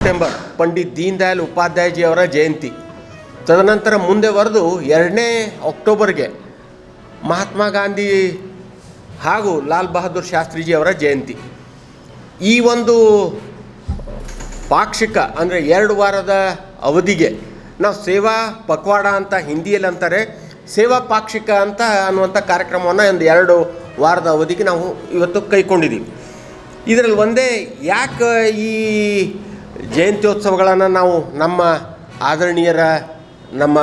September Pandit Deen Dayal ಉಪಾಧ್ಯಾಯಜಿಯವರ ಜಯಂತಿ. ತದನಂತರ ಮುಂದೆ ಬರೆದು 2ನೇ ಅಕ್ಟೋಬರ್ಗೆ ಮಹಾತ್ಮ ಗಾಂಧಿ ಹಾಗೂ ಲಾಲ್ ಬಹದ್ದೂರ್ ಶಾಸ್ತ್ರಿಜಿಯವರ ಜಯಂತಿ. ಈ ಒಂದು ಪಾಕ್ಷಿಕ ಅಂದರೆ 2 ವಾರದ ಅವಧಿಗೆ ನಾವು ಸೇವಾ ಪಕ್ವಾಡ ಅಂತ ಹಿಂದಿಯಲ್ಲಿ ಅಂತಾರೆ, ಸೇವಾ ಪಾಕ್ಷಿಕ ಅಂತ ಅನ್ನುವಂಥ ಕಾರ್ಯಕ್ರಮವನ್ನು ಒಂದು 2 ವಾರದ ಅವಧಿಗೆ ನಾವು ಇವತ್ತು ಕೈಗೊಂಡಿದ್ದೀವಿ. ಇದರಲ್ಲಿ ಒಂದೇ ಯಾಕೆ ಈ ಜಯಂತ್ಯೋತ್ಸವಗಳನ್ನು ನಾವು ನಮ್ಮ ಆದರಣೀಯರ ನಮ್ಮ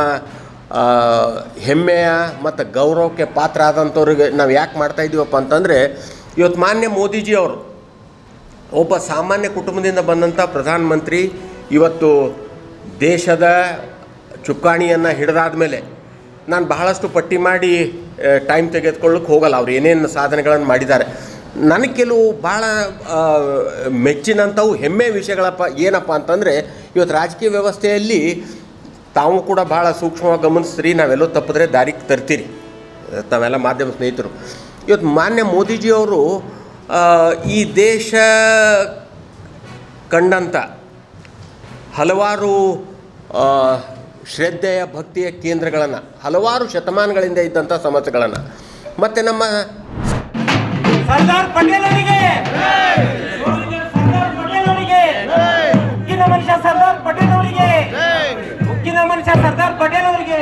ಹೆಮ್ಮೆಯ ಮತ್ತು ಗೌರವಕ್ಕೆ ಪಾತ್ರ ಆದಂಥವ್ರಿಗೆ ನಾವು ಯಾಕೆ ಮಾಡ್ತಾಯಿದ್ದೀವಪ್ಪ ಅಂತಂದರೆ, ಇವತ್ತು ಮಾನ್ಯ ಮೋದಿಜಿಯವರು ಒಬ್ಬ ಸಾಮಾನ್ಯ ಕುಟುಂಬದಿಂದ ಬಂದಂಥ ಪ್ರಧಾನಮಂತ್ರಿ ಇವತ್ತು ದೇಶದ ಚುಕ್ಕಾಣಿಯನ್ನು ಹಿಡಿದಾದ ಮೇಲೆ ನಾನು ಬಹಳಷ್ಟು ಪಟ್ಟಿ ಮಾಡಿ ಟೈಮ್ ತೆಗೆದುಕೊಳ್ಳಕ್ಕೆ ಹೋಗಲ್ಲ, ಅವ್ರು ಏನೇನು ಸಾಧನೆಗಳನ್ನು ಮಾಡಿದ್ದಾರೆ. ನನಗೆ ಕೆಲವು ಭಾಳ ಮೆಚ್ಚಿನಂಥವು ಹೆಮ್ಮೆ ವಿಷಯಗಳಪ್ಪ ಏನಪ್ಪ ಅಂತಂದರೆ, ಇವತ್ತು ರಾಜಕೀಯ ವ್ಯವಸ್ಥೆಯಲ್ಲಿ ತಾವು ಕೂಡ ಭಾಳ ಸೂಕ್ಷ್ಮವಾಗಿ ಗಮನಿಸ್ತೀರಿ, ನಾವೆಲ್ಲೋ ತಪ್ಪಿದ್ರೆ ದಾರಿಗೆ ತರ್ತೀರಿ ತಾವೆಲ್ಲ ಮಾಧ್ಯಮ ಸ್ನೇಹಿತರು. ಇವತ್ತು ಮಾನ್ಯ ಮೋದಿಜಿಯವರು ಈ ದೇಶ ಕಂಡಂಥ ಹಲವಾರು ಶ್ರದ್ಧೆಯ ಭಕ್ತಿಯ ಕೇಂದ್ರಗಳನ್ನು, ಹಲವಾರು ಶತಮಾನಗಳಿಂದ ಇದ್ದಂಥ ಸಮಸ್ಯೆಗಳನ್ನು ಮತ್ತು ನಮ್ಮ ಸರ್ದಾರ್ ಪಟೇಲ್ ಅವರಿಗೆ, ಸರ್ದಾರ್ ಪಟೇಲ್ ಅವರಿಗೆ, ಉಕ್ಕಿನ ಮನುಷ್ಯ ಸರ್ದಾರ್ ಪಟೇಲ್ ಅವರಿಗೆ, ಉಕ್ಕಿನ ಮನುಷ್ಯ ಸರ್ದಾರ್ ಪಟೇಲ್ ಅವರಿಗೆ.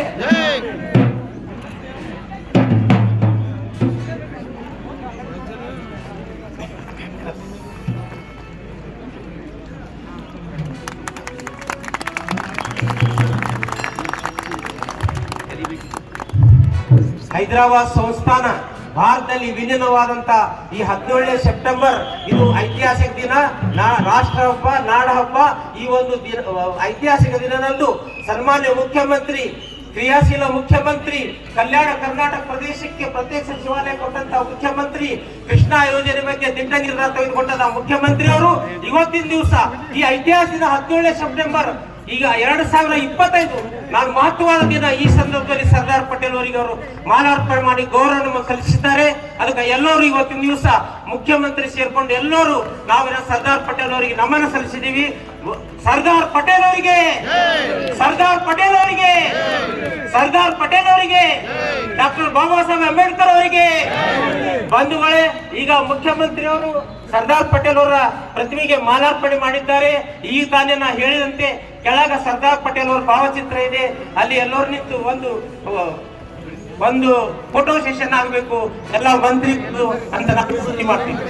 ಹೈದರಾಬಾದ್ ಸಂಸ್ಥಾನ ಭಾರತದಲ್ಲಿ ವಿಲೀನವಾದಂತ ಈ 17ನೇ ಸೆಪ್ಟೆಂಬರ್ ಇದು ಐತಿಹಾಸಿಕ ದಿನ, ರಾಷ್ಟ್ರ ಹಬ್ಬ, ನಾಡ ಹಬ್ಬ. ಈ ಒಂದು ಐತಿಹಾಸಿಕ ದಿನದಂದು ಸನ್ಮಾನ್ಯ ಮುಖ್ಯಮಂತ್ರಿ, ಕ್ರಿಯಾಶೀಲ ಮುಖ್ಯಮಂತ್ರಿ, ಕಲ್ಯಾಣ ಕರ್ನಾಟಕ ಪ್ರದೇಶಕ್ಕೆ ಪ್ರತ್ಯೇಕ ಸಚಿವಾಲಯ ಕೊಟ್ಟಂತ ಮುಖ್ಯಮಂತ್ರಿ, ಕೃಷ್ಣಾ ಯೋಜನೆ ಬಗ್ಗೆ ದಿಟ್ಟ ನಿರ್ಧಾರ ತೆಗೆದುಕೊಂಡ ಮುಖ್ಯಮಂತ್ರಿ ಅವರು ಇವತ್ತಿನ ದಿವಸ ಈ ಐತಿಹಾಸಿಕ 17ನೇ ಸೆಪ್ಟೆಂಬರ್ ಈಗ 2025 ನಾನು ಮಹತ್ವವಾದ ದಿನ. ಈ ಸಂದರ್ಭದಲ್ಲಿ ಸರ್ದಾರ್ ಪಟೇಲ್ ಅವರಿಗೆ ಅವರು ಮಾಲಾರ್ಪಣೆ ಮಾಡಿ ಗೌರವ ಸಲ್ಲಿಸಿದ್ದಾರೆ. ಅದಕ್ಕೆ ಎಲ್ಲರೂ ಇವತ್ತಿನ ದಿವಸ ಮುಖ್ಯಮಂತ್ರಿ ಸೇರ್ಕೊಂಡು ಎಲ್ಲರೂ ನಾವಿನ ಸರ್ದಾರ್ ಪಟೇಲ್ ಅವರಿಗೆ ನಮನ ಸಲ್ಲಿಸಿದ್ದೀವಿ. ಸರ್ದಾರ್ ಪಟೇಲ್ ಅವರಿಗೆ, ಸರ್ದಾರ್ ಪಟೇಲ್ ಅವರಿಗೆ, ಸರ್ದಾರ್ ಪಟೇಲ್ ಅವರಿಗೆ, ಡಾಕ್ಟರ್ ಬಾಬಾ ಸಾಹೇಬ್ ಅಂಬೇಡ್ಕರ್ ಅವರಿಗೆ. ಬಂಧುಗಳೇ, ಈಗ ಮುಖ್ಯಮಂತ್ರಿ ಅವರು ಸರ್ದಾರ್ ಪಟೇಲ್ ಅವರ ಪ್ರತಿಮೆಗೆ ಮಾಲಾರ್ಪಣೆ ಮಾಡಿದ್ದಾರೆ. ಈ ತಾನೇ ನಾ ಹೇಳಿದಂತೆ ಕೆಳಗ ಸರ್ದಾರ್ ಪಟೇಲ್ ಅವರ ಭಾವಚಿತ್ರ ಇದೆ, ಅಲ್ಲಿ ಎಲ್ಲರೂ ನಿಂತು ಒಂದು ಫೋಟೋ ಸೆಷನ್ ಆಗಬೇಕು ಎಲ್ಲ ಮಂತ್ರಿ ಅಂತ ನಾವು ವಿನಂತಿ ಮಾಡ್ತೀವಿ.